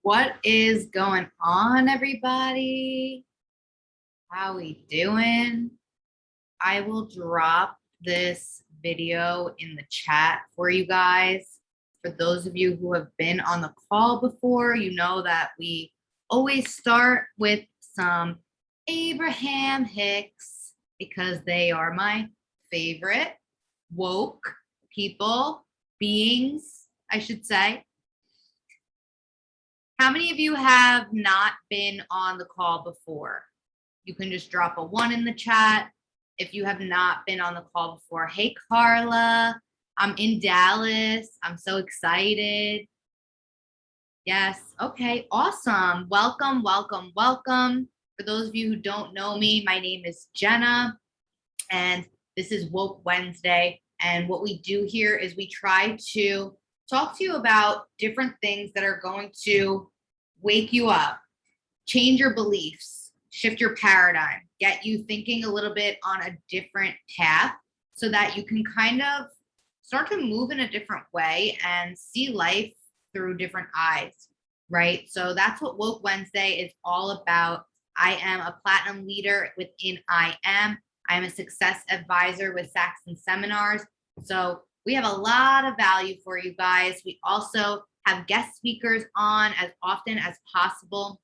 What is going on, everybody? How we doing? I will drop this video in the chat for you guys. For those of you who have been on the call before, you know that we always start with some Abraham Hicks because they are my favorite woke people, beings, I should say. How many of you have not been on the call before? You can just drop a 1 in the chat if you have not been on the call before. Hey, Carla, I'm in Dallas. I'm so excited. Yes, okay, awesome. Welcome, welcome, welcome. For those of you who don't know me, my name is Jenna, and this is Woke Wednesday. And what we do here is we try to talk to you about different things that are going to wake you up, change your beliefs, shift your paradigm, get you thinking a little bit on a different path so that you can kind of start to move in a different way and see life through different eyes, right? So that's what Woke Wednesday is all about. I am a platinum leader within I Am. I'm a success advisor with Saxon Seminars. So we have a lot of value for you guys. We also have guest speakers on as often as possible.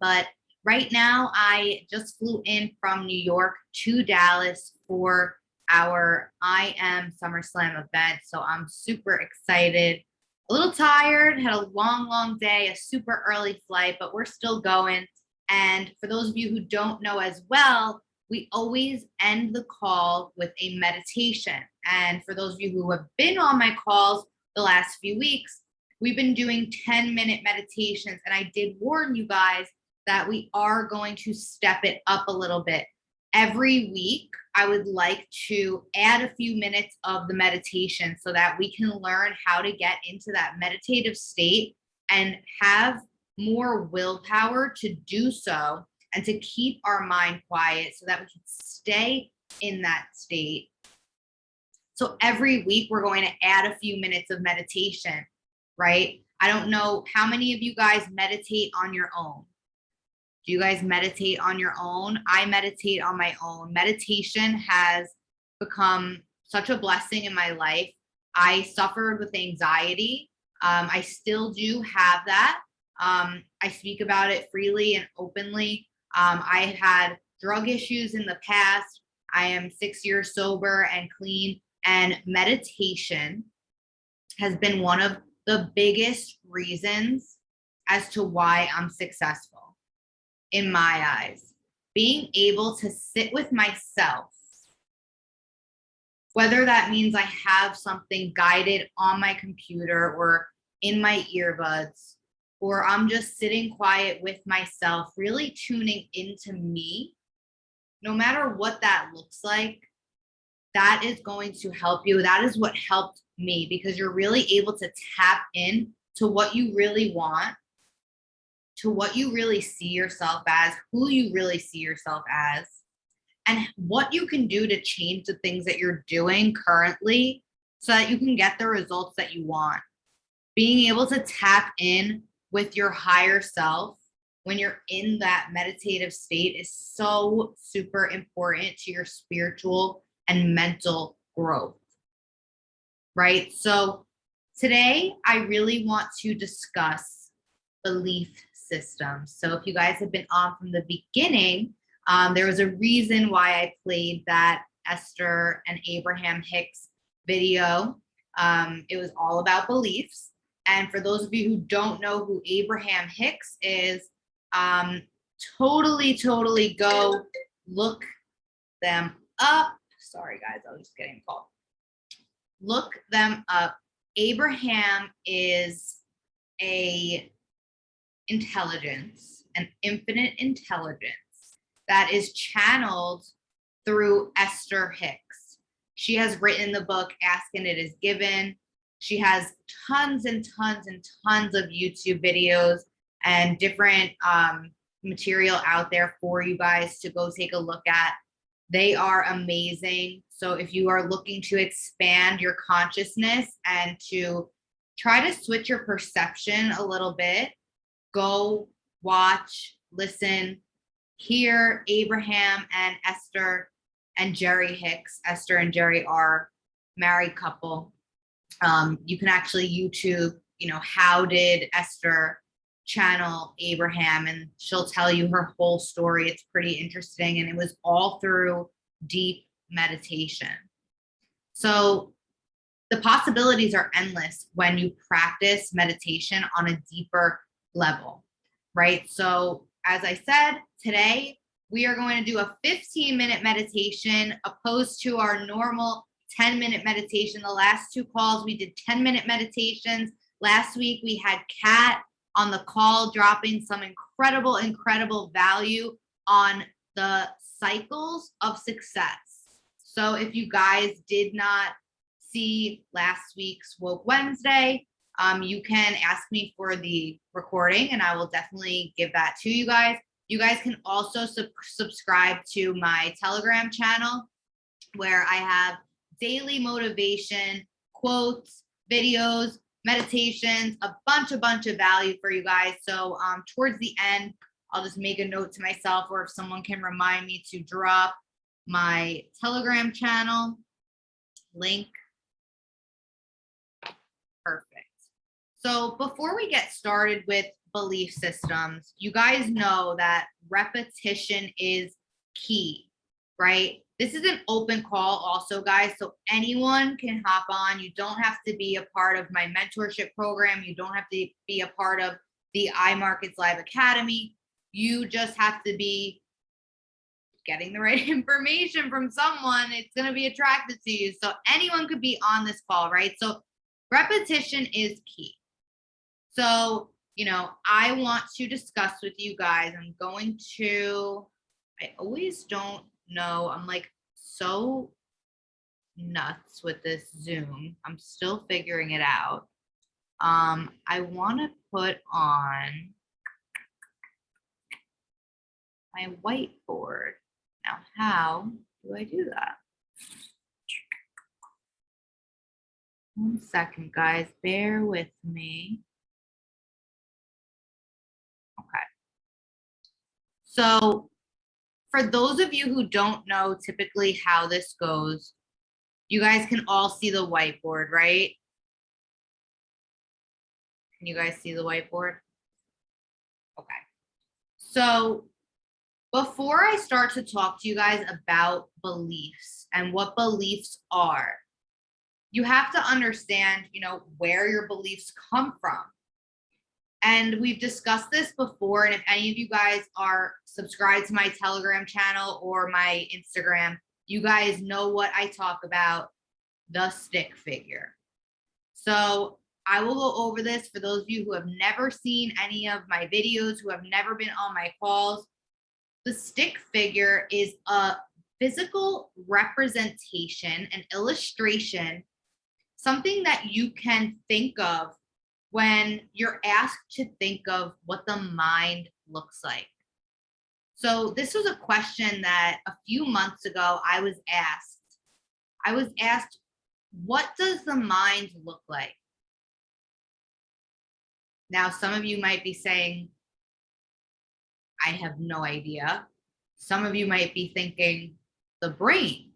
But right now, I just flew in from New York to Dallas for our I Am SummerSlam event. So I'm super excited. A little tired, had a long day, a super early flight, but we're still going. And for those of you who don't know as well, we always end the call with a meditation. And for those of you who have been on my calls the last few weeks, we've been doing 10-minute meditations. And I did warn you guys that we are going to step it up a little bit. Every week, I would like to add a few minutes of the meditation so that we can learn how to get into that meditative state and have more willpower to do so and to keep our mind quiet so that we can stay in that state. So every week, we're going to add a few minutes of meditation, right? I don't know how many of you guys meditate on your own. Do you guys meditate on your own? I meditate on my own. Meditation has become such a blessing in my life. I suffered with anxiety. I still do have that. I speak about it freely and openly. I had drug issues in the past. I am 6 years sober and clean, and meditation has been one of the biggest reasons as to why I'm successful. In my eyes, being able to sit with myself, whether that means I have something guided on my computer or in my earbuds, or I'm just sitting quiet with myself, really tuning into me, no matter what that looks like, that is going to help you. That is what helped me, because you're really able to tap in to what you really want, to what you really see yourself as, who you really see yourself as, and what you can do to change the things that you're doing currently so that you can get the results that you want. Being able to tap in with your higher self when you're in that meditative state is so super important to your spiritual and mental growth, right? So today, I really want to discuss belief systems. So if you guys have been on from the beginning, there was a reason why I played that Esther and Abraham Hicks video. It was all about beliefs. And for those of you who don't know who Abraham Hicks is, totally go look them up. Sorry, guys, I was just getting a call. Look them up. Abraham is an intelligence, an infinite intelligence that is channeled through Esther Hicks. She has written the book Ask and It Is Given. She has tons and tons and tons of YouTube videos and different material out there for you guys to go take a look at. They are amazing. So if you are looking to expand your consciousness and to try to switch your perception a little bit, go watch, listen, hear Abraham and Esther and Jerry Hicks. Esther and Jerry are married couple. You can actually YouTube, how did Esther channel Abraham, and she'll tell you her whole story. It's pretty interesting. And it was all through deep meditation. So the possibilities are endless when you practice meditation on a deeper level, right? So as I said, today we are going to do a 15-minute meditation opposed to our normal 10-minute meditation. The last two calls, we did 10-minute meditations. Last week, we had Kat on the call dropping some incredible value on the cycles of success. So if you guys did not see last week's Woke Wednesday, you can ask me for the recording and I will definitely give that to you guys. You guys can also subscribe to my Telegram channel where I have daily motivation, quotes, videos, meditations, a bunch of value for you guys. So towards the end, I'll just make a note to myself, or if someone can remind me to drop my Telegram channel link. Perfect. So before we get started with belief systems, you guys know that repetition is key, right? This is an open call also, guys, so anyone can hop on. You don't have to be a part of my mentorship program. You don't have to be a part of the iMarkets Live Academy. You just have to be getting the right information from someone. It's going to be attracted to you. So anyone could be on this call, right? So repetition is key. So, I want to discuss with you guys. I always don't know. I'm like so nuts with this Zoom. I'm still figuring it out. I want to put on my whiteboard. Now, how do I do that? 1 second, guys. Bear with me. Okay. So for those of you who don't know typically how this goes, you guys can all see the whiteboard, right? Can you guys see the whiteboard? Okay. So before I start to talk to you guys about beliefs and what beliefs are, you have to understand, where your beliefs come from. And we've discussed this before. And if any of you guys are subscribed to my Telegram channel or my Instagram, you guys know what I talk about, the stick figure. So I will go over this for those of you who have never seen any of my videos, who have never been on my calls. The stick figure is a physical representation, an illustration, something that you can think of when you're asked to think of what the mind looks like. So this was a question that a few months ago I was asked. What does the mind look like? Now, some of you might be saying, I have no idea. Some of you might be thinking the brain.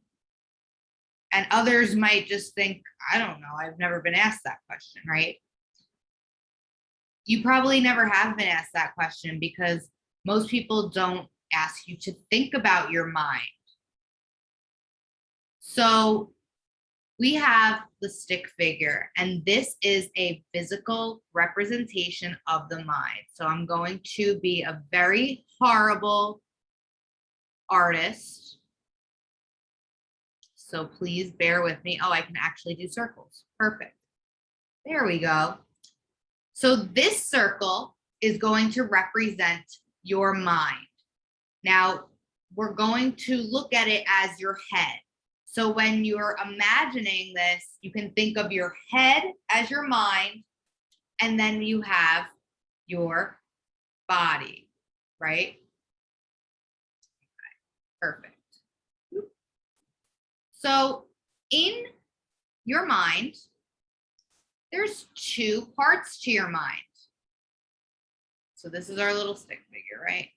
And others might just think, I don't know, I've never been asked that question, right? You probably never have been asked that question because most people don't ask you to think about your mind. So we have the stick figure, and this is a physical representation of the mind. So I'm going to be a very horrible artist. So please bear with me. Oh, I can actually do circles. Perfect. There we go. So this circle is going to represent your mind. Now, we're going to look at it as your head. So when you're imagining this, you can think of your head as your mind, and then you have your body, right? Okay, perfect. So in your mind, there's two parts to your mind. So this is our little stick figure, right?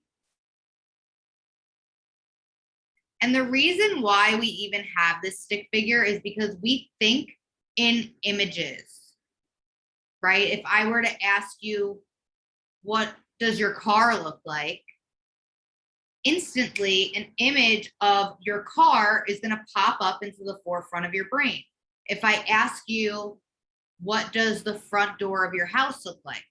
And the reason why we even have this stick figure is because we think in images, right? If I were to ask you, what does your car look like? Instantly, an image of your car is going to pop up into the forefront of your brain. If I ask you, what does the front door of your house look like?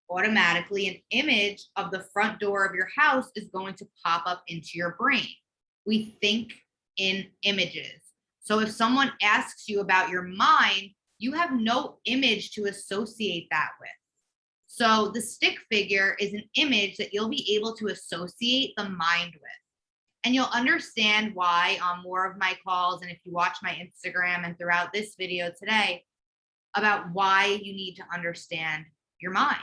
Automatically, an image of the front door of your house is going to pop up into your brain. We think in images. So if someone asks you about your mind, you have no image to associate that with. So the stick figure is an image that you'll be able to associate the mind with. And you'll understand why on more of my calls, and if you watch my Instagram and throughout this video today, about why you need to understand your mind.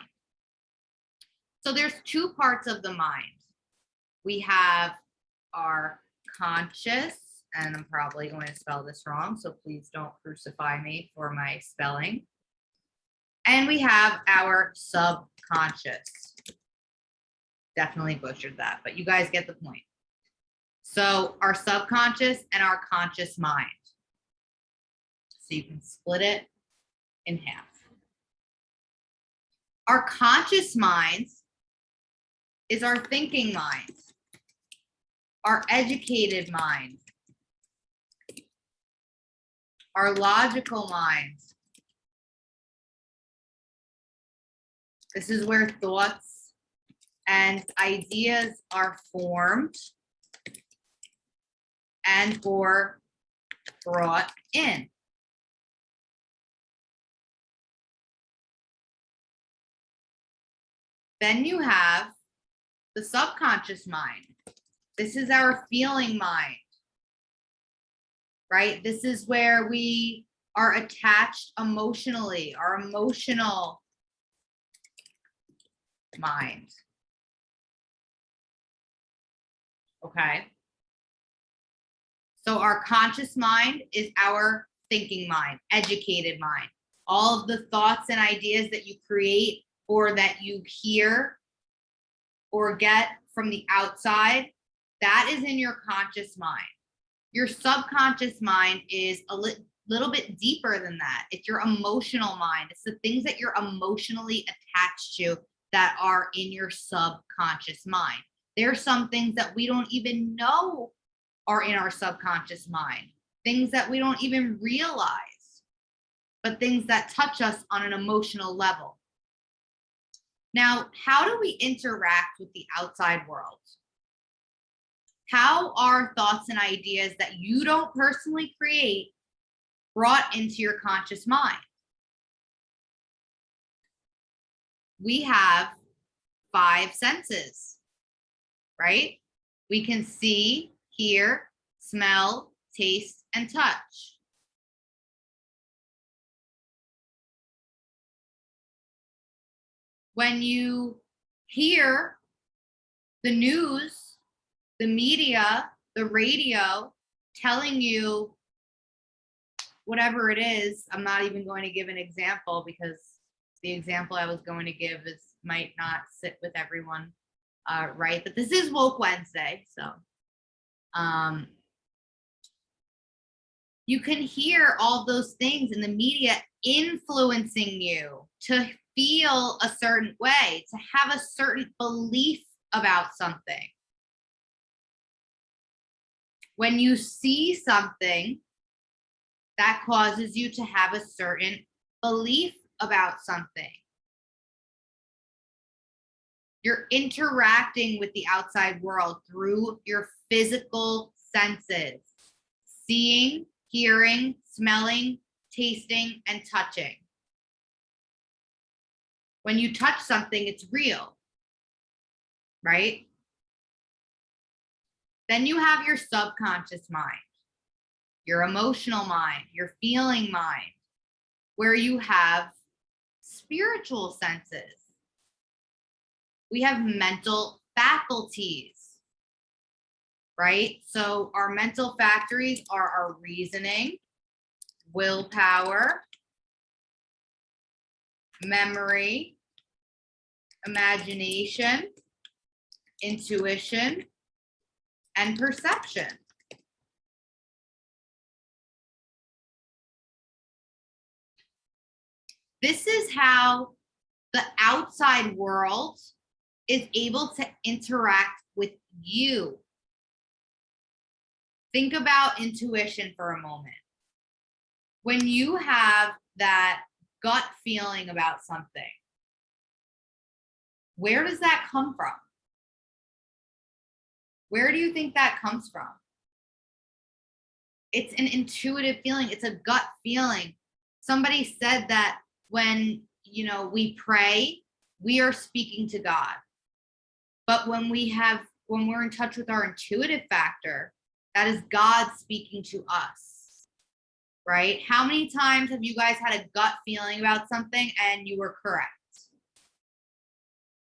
So there's two parts of the mind. We have our conscious, and I'm probably going to spell this wrong, so please don't crucify me for my spelling. And we have our subconscious. Definitely butchered that, but you guys get the point. So our subconscious and our conscious mind. So you can split it in half. Our conscious mind is our thinking mind, our educated mind, our logical mind. This is where thoughts and ideas are formed and or brought in. Then you have the subconscious mind. This is our feeling mind, right? This is where we are attached emotionally, our emotional mind. Okay. So our conscious mind is our thinking mind, educated mind. All of the thoughts and ideas that you create or that you hear or get from the outside, that is in your conscious mind. Your subconscious mind is a little bit deeper than that. It's your emotional mind. It's the things that you're emotionally attached to that are in your subconscious mind. There are some things that we don't even know are in our subconscious mind, things that we don't even realize, but things that touch us on an emotional level. Now, how do we interact with the outside world? How are thoughts and ideas that you don't personally create brought into your conscious mind? We have 5 senses, right? We can see, hear, smell, taste, and touch. When you hear the news, the media, the radio telling you whatever it is, I'm not even going to give an example because the example I was going to give might not sit with everyone, right? But this is Woke Wednesday, so you can hear all those things in the media influencing you to feel a certain way, to have a certain belief about something. When you see something, that causes you to have a certain belief about something. You're interacting with the outside world through your physical senses, seeing, hearing, smelling, tasting, and touching. When you touch something, it's real, right? Then you have your subconscious mind, your emotional mind, your feeling mind, where you have spiritual senses. We have mental faculties, right? So our mental faculties are our reasoning, willpower, memory, imagination, intuition, and perception. This is how the outside world is able to interact with you. Think about intuition for a moment. When you have that gut feeling about something, where does that come from? Where do you think that comes from? It's an intuitive feeling. It's a gut feeling. Somebody said that when, we pray, we are speaking to God. But when we're in touch with our intuitive factor, that is God speaking to us, right? How many times have you guys had a gut feeling about something and you were correct?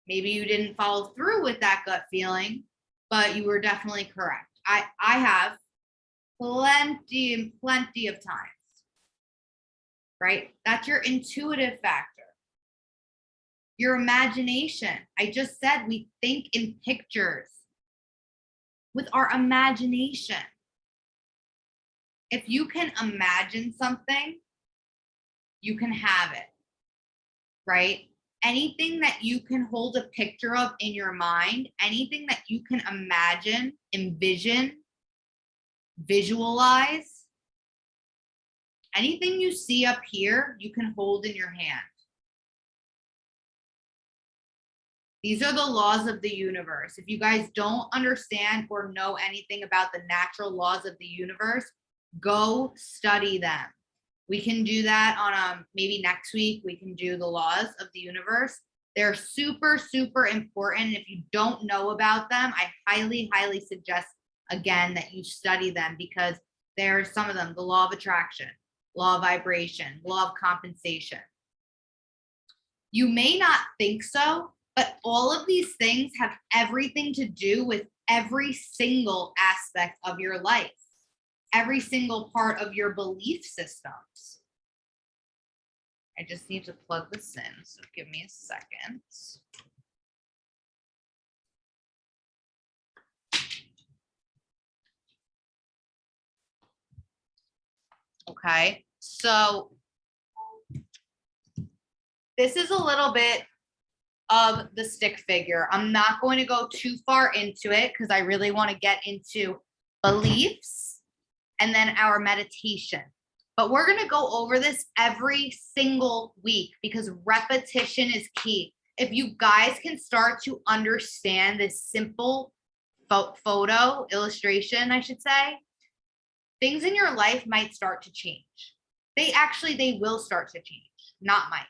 Maybe you didn't follow through with that gut feeling, but you were definitely correct. I have plenty of times, right? That's your intuitive factor. Your imagination. I just said we think in pictures with our imagination. If you can imagine something, you can have it, right? Anything that you can hold a picture of in your mind, anything that you can imagine, envision, visualize, anything you see up here, you can hold in your hand. These are the laws of the universe. If you guys don't understand or know anything about the natural laws of the universe, go study them. We can do that on maybe next week. We can do the laws of the universe. They're super, super important. If you don't know about them, I highly, highly suggest, again, that you study them, because there are some of them: the law of attraction, law of vibration, law of compensation. You may not think so, but all of these things have everything to do with every single aspect of your life, every single part of your belief systems. I just need to plug this in, so give me a second. Okay, so this is a little bit of the stick figure. I'm not going to go too far into it because I really want to get into beliefs and then our meditation. But we're going to go over this every single week because repetition is key. If you guys can start to understand this simple photo illustration, I should say, things in your life might start to change. They will start to change, not might.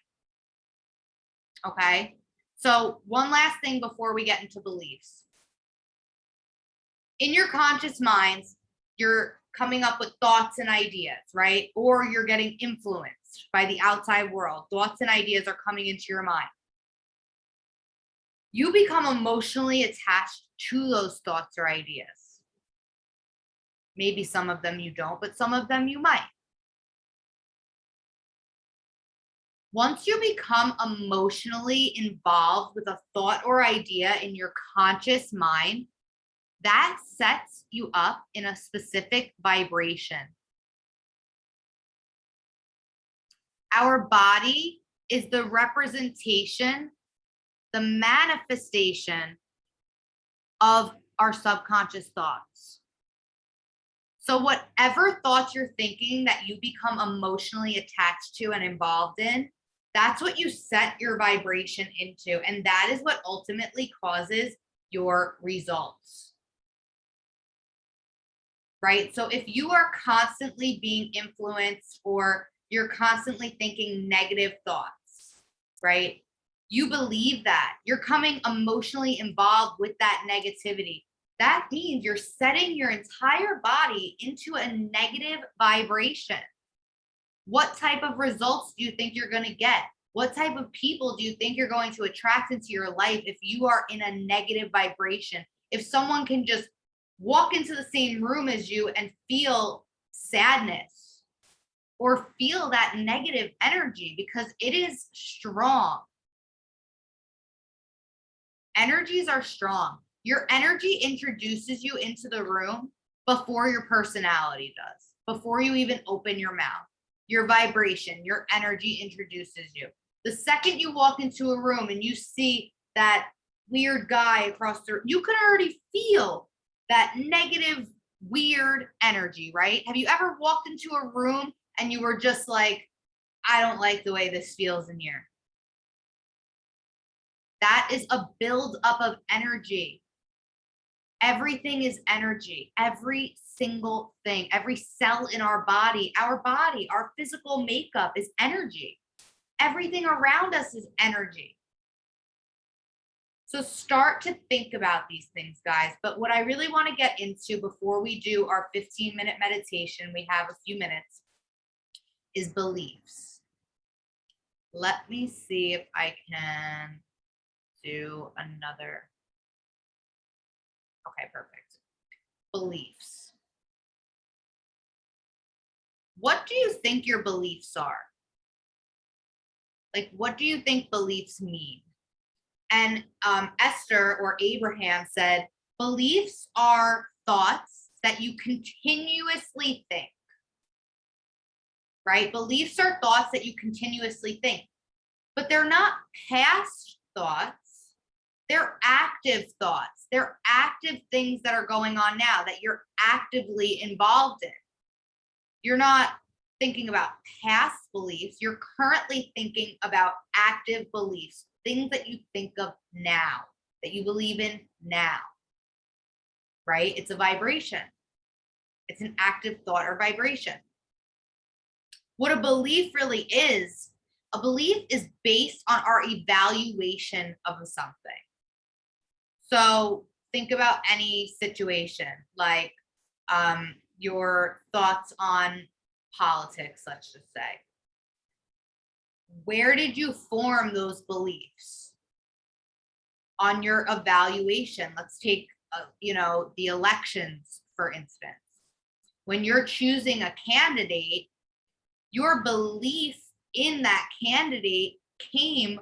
Okay? So one last thing before we get into beliefs. In your conscious minds, you're coming up with thoughts and ideas, right? Or you're getting influenced by the outside world. Thoughts and ideas are coming into your mind. You become emotionally attached to those thoughts or ideas. Maybe some of them you don't, but some of them you might. Once you become emotionally involved with a thought or idea in your conscious mind, that sets you up in a specific vibration. Our body is the representation, the manifestation of our subconscious thoughts. So whatever thoughts you're thinking that you become emotionally attached to and involved in, that's what you set your vibration into. And that is what ultimately causes your results. Right? So if you are constantly being influenced or you're constantly thinking negative thoughts, right? You believe that. You're coming emotionally involved with that negativity. That means you're setting your entire body into a negative vibration. What type of results do you think you're going to get? What type of people do you think you're going to attract into your life if you are in a negative vibration? If someone can just walk into the same room as you and feel sadness or feel that negative energy, because it is strong. Energies are strong. Your energy introduces you into the room before your personality does, before you even open your mouth. Your vibration, your energy introduces you. The second you walk into a room and you see that weird guy across the room, you can already feel that negative, weird energy, right? Have you ever walked into a room and you were just like, I don't like the way this feels in here? That is a buildup of energy. Everything is energy. Every single thing, every cell in our body, our physical makeup is energy. Everything around us is energy. So start to think about these things, guys. But what I really want to get into before we do our 15-minute meditation, we have a few minutes, is beliefs. Let me see if I can do another. Okay, perfect. Beliefs. What do you think your beliefs are? Like, what do you think beliefs mean? And Esther or Abraham said, beliefs are thoughts that you continuously think, right? Beliefs are thoughts that you continuously think, but they're not past thoughts. They're active thoughts. They're active things that are going on now that you're actively involved in. You're not thinking about past beliefs. You're currently thinking about active beliefs, things that you think of now, that you believe in now, right? It's a vibration. It's an active thought or vibration. What a belief really is, a belief is based on our evaluation of something. So think about any situation, like your thoughts on politics, let's just say. Where did you form those beliefs? On your evaluation. Let's take, the elections, for instance. When you're choosing a candidate, your belief in that candidate came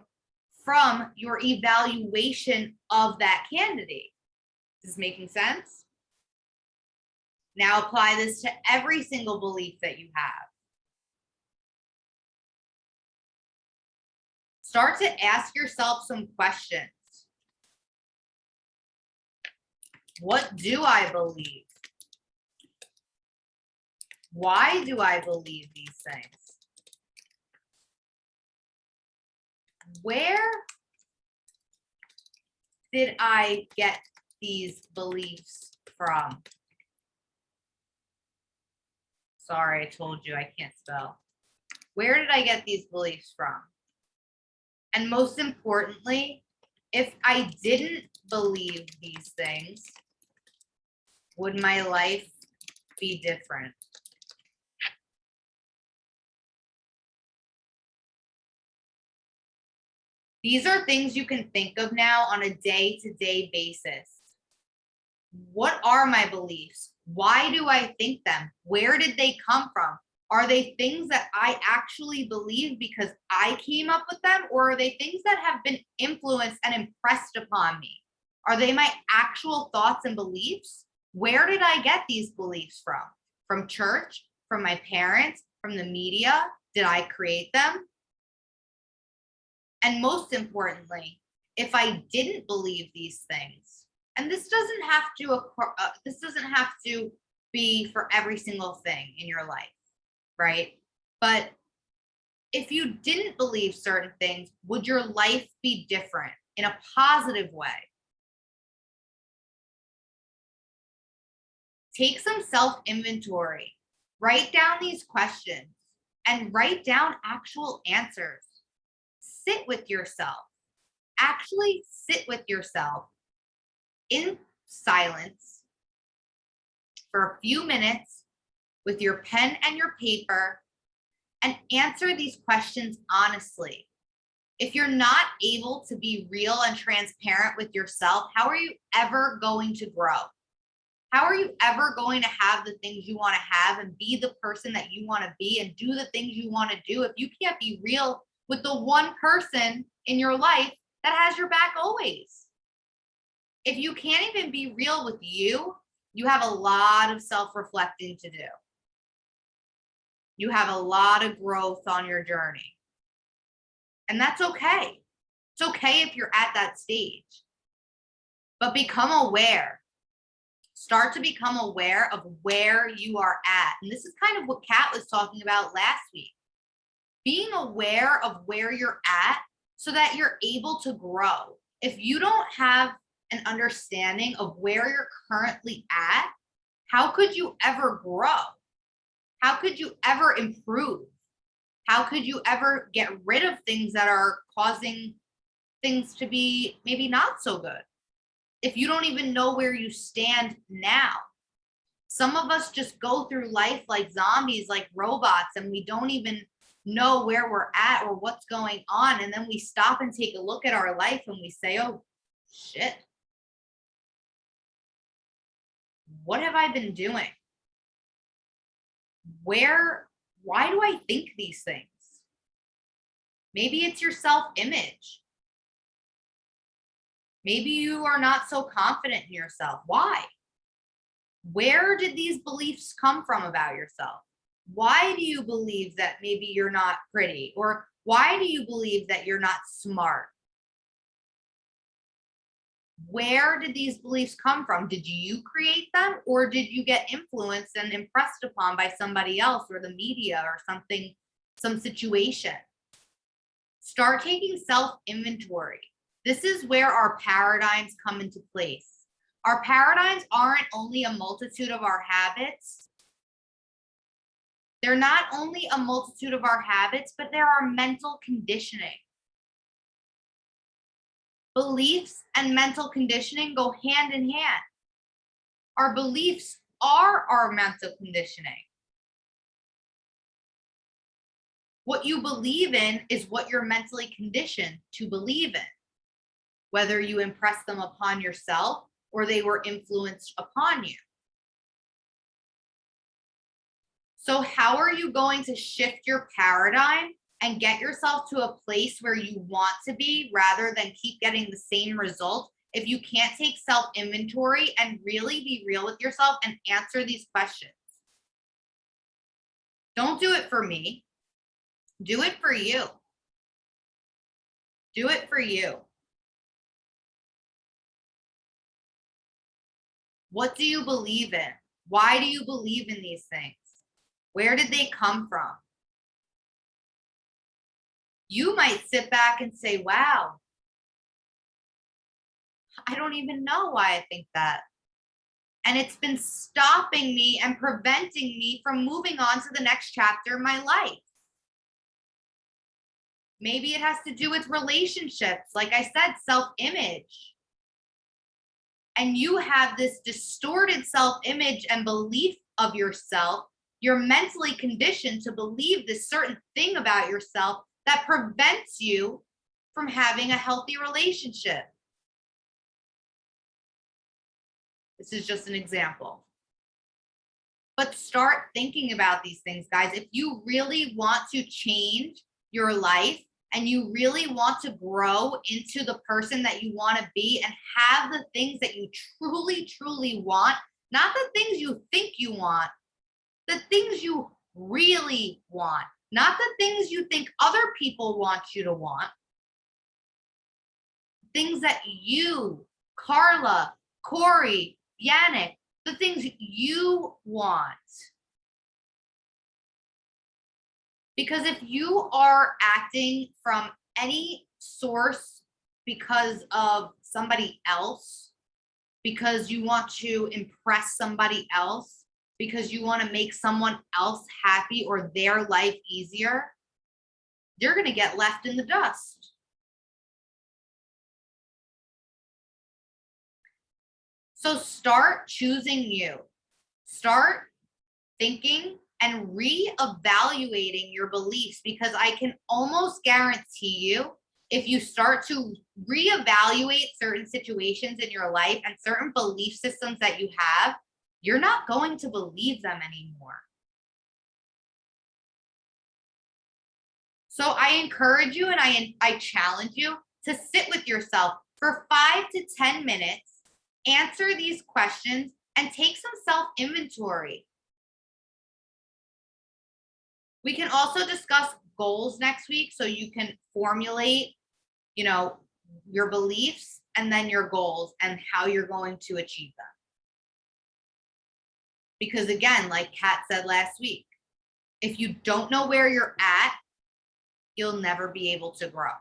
from your evaluation of that candidate. Is this making sense? Now apply this to every single belief that you have. Start to ask yourself some questions. What do I believe? Why do I believe these things? Where did I get these beliefs from? Sorry, I told you I can't spell. Where did I get these beliefs from? And most importantly, if I didn't believe these things, would my life be different? These are things you can think of now on a day-to-day basis. What are my beliefs? Why do I think them? Where did they come from? Are they things that I actually believe because I came up with them? Or are they things that have been influenced and impressed upon me? Are they my actual thoughts and beliefs? Where did I get these beliefs from? From church? From my parents? From the media? Did I create them? And most importantly, if I didn't believe these things, and this doesn't have to be for every single thing in your life, right? But if you didn't believe certain things, would your life be different in a positive way? Take some self-inventory, write down these questions, and write down actual answers. Sit with yourself. Actually sit with yourself in silence for a few minutes with your pen and your paper and answer these questions honestly. If you're not able to be real and transparent with yourself, how are you ever going to grow? How are you ever going to have the things you want to have and be the person that you want to be and do the things you want to do if you can't be real with the one person in your life that has your back always? If you can't even be real with you, you have a lot of self-reflecting to do. You have a lot of growth on your journey. And that's okay. It's okay if you're at that stage. But become aware. Start to become aware of where you are at. And this is kind of what Kat was talking about last week. Being aware of where you're at so that you're able to grow. If you don't have an understanding of where you're currently at, how could you ever grow? How could you ever improve? How could you ever get rid of things that are causing things to be maybe not so good? If you don't even know where you stand now. Some of us just go through life like zombies, like robots, and we don't even know where we're at or what's going on. And then we stop and take a look at our life and we say, oh, shit. What have I been doing? Why do I think these things? Maybe it's your self-image. Maybe you are not so confident in yourself. Why? Where did these beliefs come from about yourself? Why do you believe that maybe you're not pretty? Or why do you believe that you're not smart? Where did these beliefs come from? Did you create them, or did you get influenced and impressed upon by somebody else or the media or something, some situation? Start taking self-inventory. This is where our paradigms come into place. Our paradigms aren't only a multitude of our habits. They're not only a multitude of our habits, but they're our mental conditioning. Beliefs and mental conditioning go hand in hand. Our beliefs are our mental conditioning. What you believe in is what you're mentally conditioned to believe in, whether you impress them upon yourself or they were influenced upon you. So how are you going to shift your paradigm and get yourself to a place where you want to be rather than keep getting the same result if you can't take self-inventory and really be real with yourself and answer these questions? Don't do it for me. Do it for you. Do it for you. What do you believe in? Why do you believe in these things? Where did they come from? You might sit back and say, wow, I don't even know why I think that. And it's been stopping me and preventing me from moving on to the next chapter of my life. Maybe it has to do with relationships. Like I said, self-image. And you have this distorted self-image and belief of yourself. You're mentally conditioned to believe this certain thing about yourself that prevents you from having a healthy relationship. This is just an example. But start thinking about these things, guys. If you really want to change your life and you really want to grow into the person that you want to be and have the things that you truly, truly want, not the things you think you want, the things you really want, not the things you think other people want you to want, things that you, Carla, Corey, Yannick, the things you want. Because if you are acting from any source because of somebody else, because you want to impress somebody else, because you want to make someone else happy or their life easier, you're going to get left in the dust. So start choosing you. Start thinking and reevaluating your beliefs, because I can almost guarantee you, if you start to reevaluate certain situations in your life and certain belief systems that you have, you're not going to believe them anymore. So I encourage you and I challenge you to sit with yourself for 5 to 10 minutes answer these questions and take some self-inventory. We can also discuss goals next week so you can formulate, your beliefs and then your goals and how you're going to achieve them. Because again, like Kat said last week, if you don't know where you're at, you'll never be able to grow.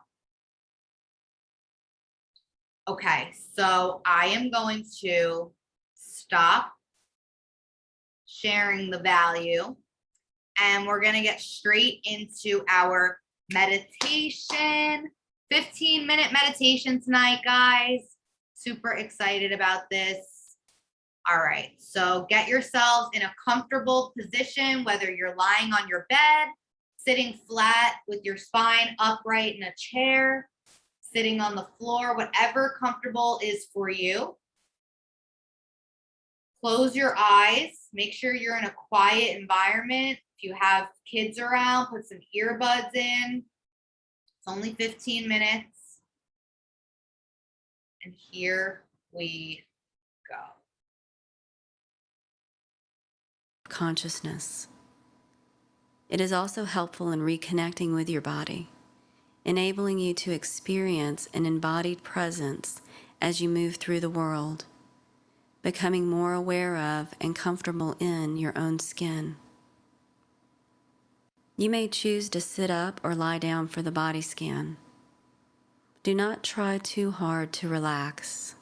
Okay, so I am going to stop sharing the value and we're going to get straight into our meditation. 15-minute meditation tonight, guys. Super excited about this. All right, so get yourselves in a comfortable position, whether you're lying on your bed, sitting flat with your spine upright in a chair, sitting on the floor, whatever comfortable is for you. Close your eyes. Make sure you're in a quiet environment. If you have kids around, put some earbuds in. It's only 15 minutes. And here we go. Consciousness. It is also helpful in reconnecting with your body, enabling you to experience an embodied presence as you move through the world, becoming more aware of and comfortable in your own skin. You may choose to sit up or lie down for the body scan. Do not try too hard to relax.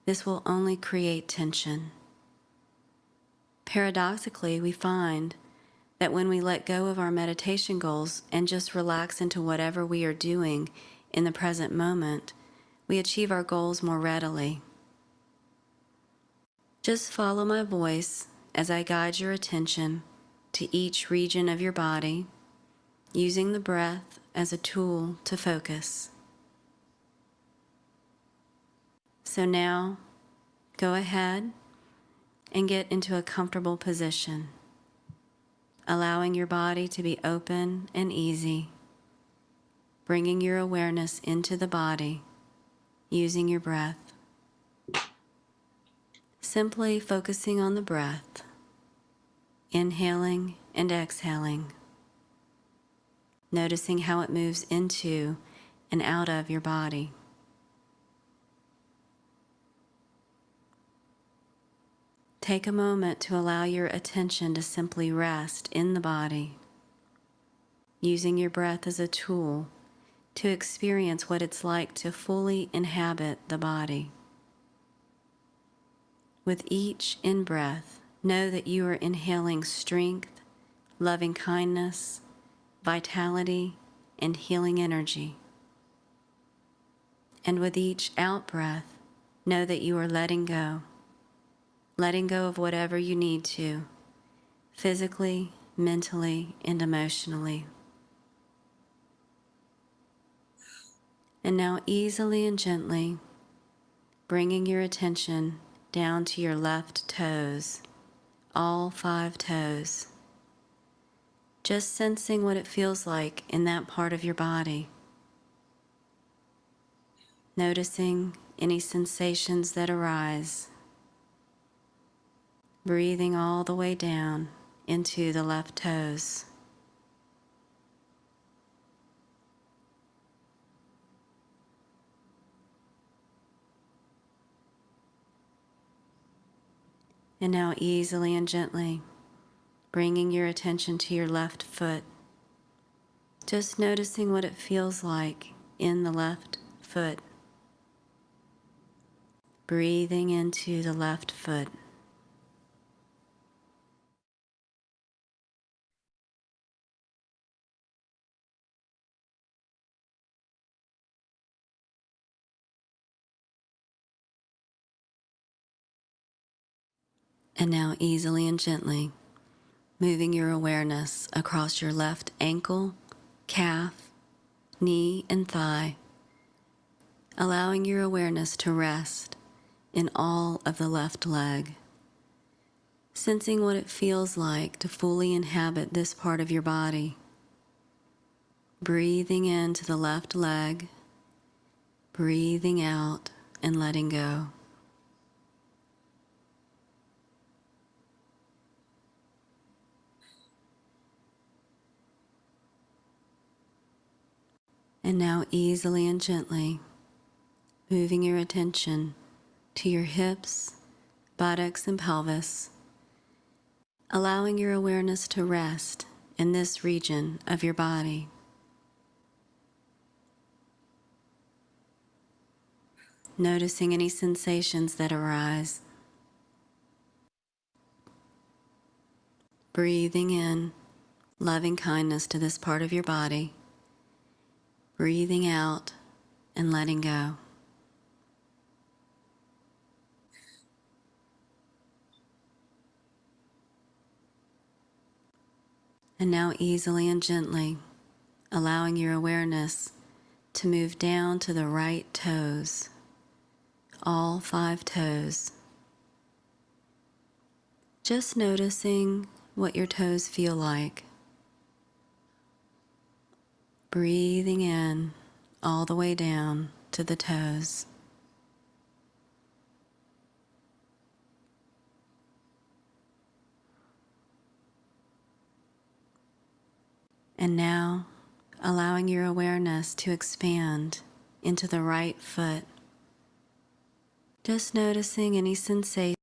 This will only create tension. Paradoxically, we find that when we let go of our meditation goals and just relax into whatever we are doing in the present moment, we achieve our goals more readily. Just follow my voice as I guide your attention to each region of your body, using the breath as a tool to focus. So now, go ahead and get into a comfortable position, allowing your body to be open and easy, bringing your awareness into the body, using your breath. Simply focusing on the breath, inhaling and exhaling, noticing how it moves into and out of your body. Take a moment to allow your attention to simply rest in the body, using your breath as a tool to experience what it's like to fully inhabit the body. With each in-breath, know that you are inhaling strength, loving kindness, vitality, and healing energy. And with each out-breath, know that you are letting go of whatever you need to, physically, mentally, and emotionally. And now easily and gently, bringing your attention down to your left toes, all 5 toes. Just sensing what it feels like in that part of your body. Noticing any sensations that arise. Breathing all the way down into the left toes. And now easily and gently, bringing your attention to your left foot. Just noticing what it feels like in the left foot. Breathing into the left foot. And now easily and gently, moving your awareness across your left ankle, calf, knee, and thigh, allowing your awareness to rest in all of the left leg, sensing what it feels like to fully inhabit this part of your body. Breathing into the left leg, breathing out and letting go. And now easily and gently moving your attention to your hips, buttocks, and pelvis, allowing your awareness to rest in this region of your body. Noticing any sensations that arise. Breathing in loving kindness to this part of your body. Breathing out and letting go. And now easily and gently allowing your awareness to move down to the right toes, all 5 toes. Just noticing what your toes feel like. Breathing in all the way down to the toes. And now allowing your awareness to expand into the right foot. Just noticing any sensation.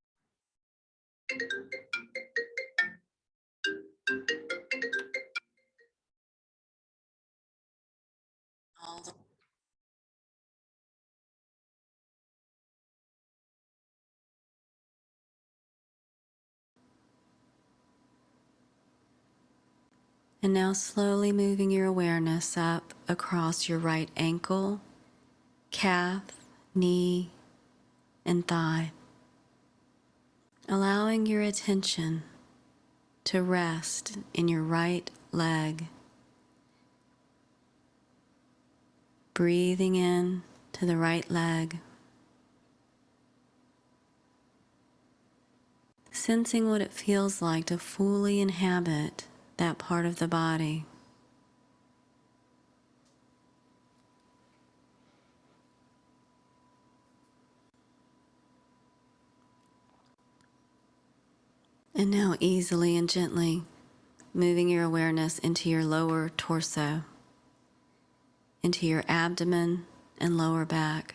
And now slowly moving your awareness up across your right ankle, calf, knee, and thigh. Allowing your attention to rest in your right leg. Breathing in to the right leg. Sensing what it feels like to fully inhabit that part of the body. And now easily and gently moving your awareness into your lower torso, into your abdomen and lower back.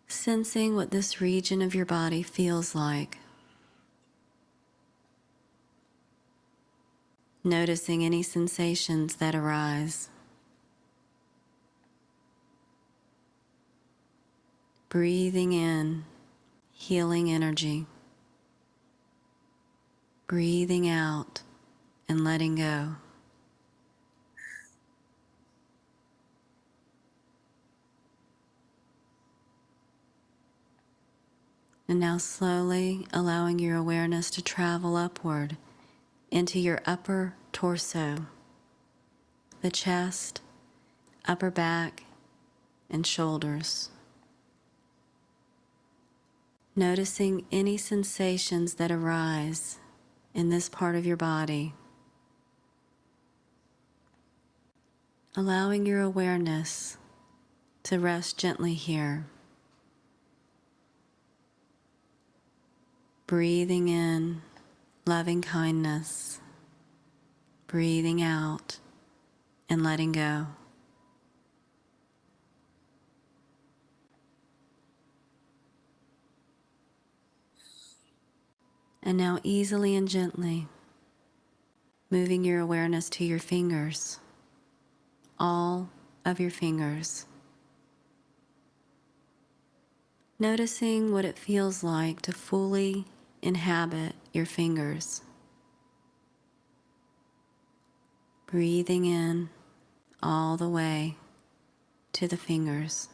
Sensing what this region of your body feels like. Noticing any sensations that arise. Breathing in healing energy. Breathing out and letting go. And now slowly allowing your awareness to travel upward into your upper torso, the chest, upper back, and shoulders. Noticing any sensations that arise in this part of your body. Allowing your awareness to rest gently here. Breathing in loving kindness. Breathing out and letting go. And now easily and gently moving your awareness to your fingers, all of your fingers. Noticing what it feels like to fully inhabit your fingers. Breathing in all the way to the fingers.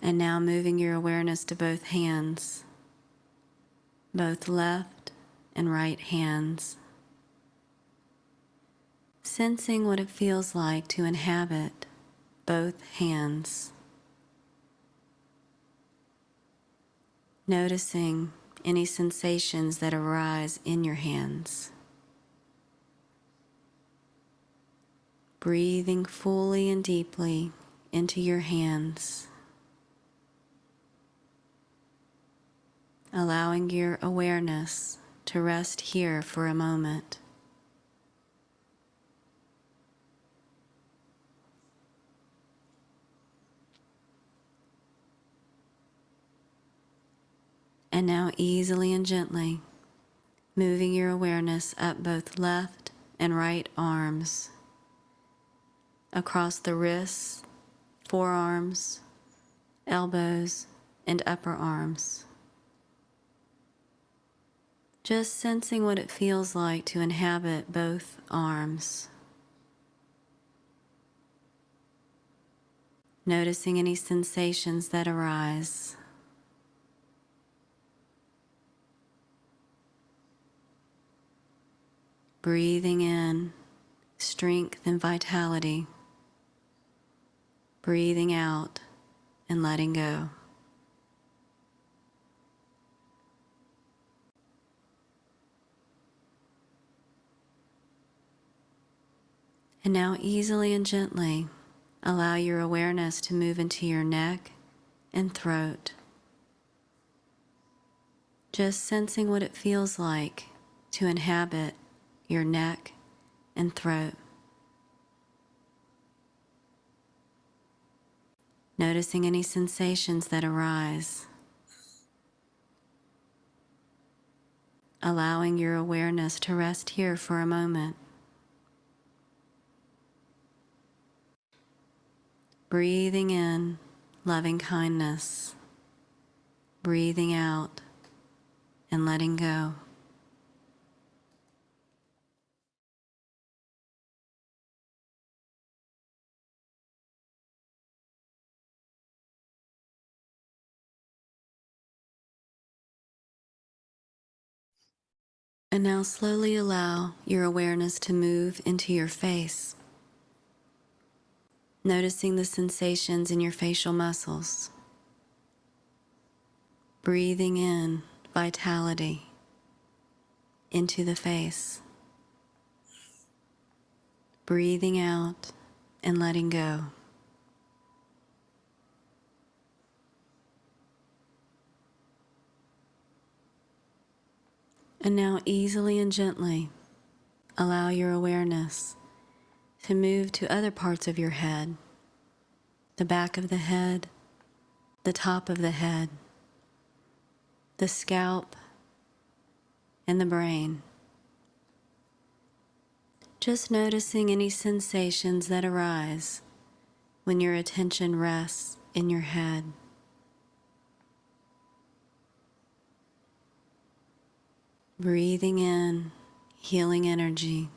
And now moving your awareness to both hands, both left and right hands. Sensing what it feels like to inhabit both hands. Noticing any sensations that arise in your hands. Breathing fully and deeply into your hands. allowing your awareness to rest here for a moment. And now easily and gently, moving your awareness up both left and right arms, across the wrists, forearms, elbows, and upper arms. Just sensing what it feels like to inhabit both arms. Noticing any sensations that arise. Breathing in strength and vitality. Breathing out and letting go. And now easily and gently allow your awareness to move into your neck and throat. Just sensing what it feels like to inhabit your neck and throat. Noticing any sensations that arise. Allowing your awareness to rest here for a moment. Breathing in loving kindness. Breathing out and letting go. And now slowly allow your awareness to move into your face. Noticing the sensations in your facial muscles. Breathing in vitality into the face. Breathing out and letting go. And now easily and gently allow your awareness to move to other parts of your head. The back of the head, the top of the head, the scalp, and the brain. Just noticing any sensations that arise when your attention rests in your head. Breathing in healing energy.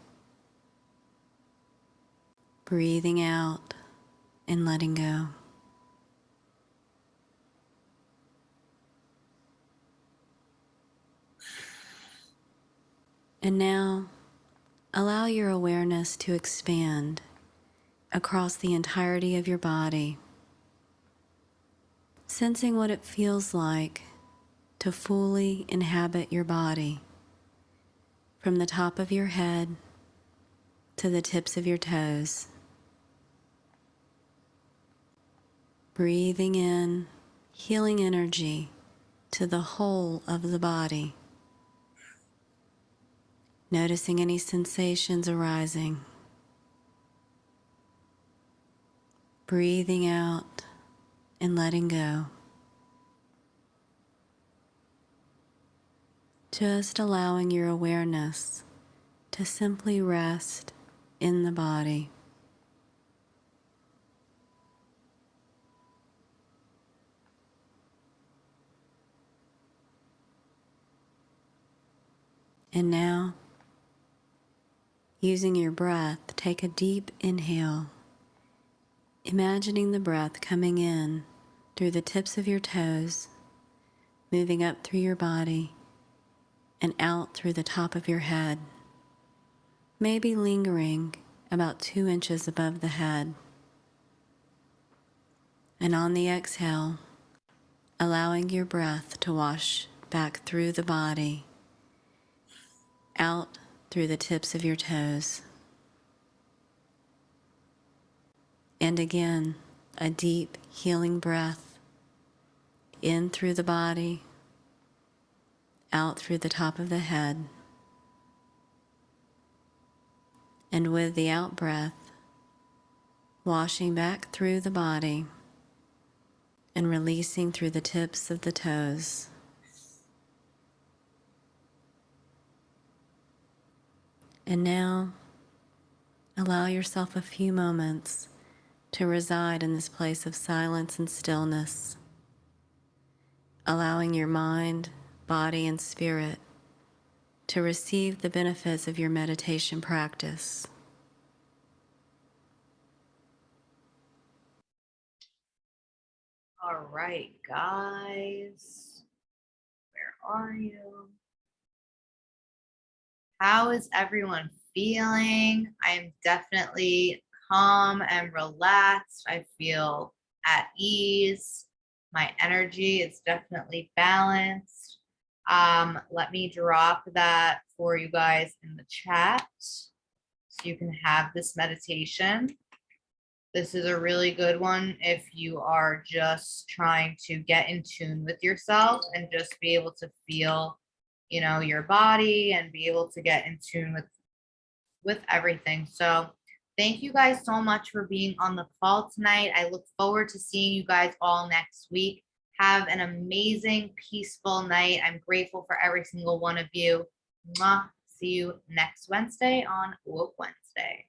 Breathing out and letting go. And now, allow your awareness to expand across the entirety of your body, sensing what it feels like to fully inhabit your body, from the top of your head to the tips of your toes. Breathing in healing energy to the whole of the body. Noticing any sensations arising. Breathing out and letting go. Just allowing your awareness to simply rest in the body. And now, using your breath, take a deep inhale, imagining the breath coming in through the tips of your toes, moving up through your body, and out through the top of your head, maybe lingering about 2 inches above the head. And on the exhale, allowing your breath to wash back through the body, out through the tips of your toes. And again, a deep healing breath in through the body, out through the top of the head. And with the out breath, washing back through the body and releasing through the tips of the toes. And now, allow yourself a few moments to reside in this place of silence and stillness, allowing your mind, body, and spirit to receive the benefits of your meditation practice. All right, guys, where are you? How is everyone feeling? I'm definitely calm and relaxed. I feel at ease. My energy is definitely balanced. Let me drop that for you guys in the chat so you can have this meditation. This is a really good one if you are just trying to get in tune with yourself and just be able to feel, your body and be able to get in tune with everything. So thank you guys so much for being on the call tonight. I look forward to seeing you guys all next week. Have an amazing, peaceful night. I'm grateful for every single one of you. Mwah. See you next Wednesday on Woke Wednesday.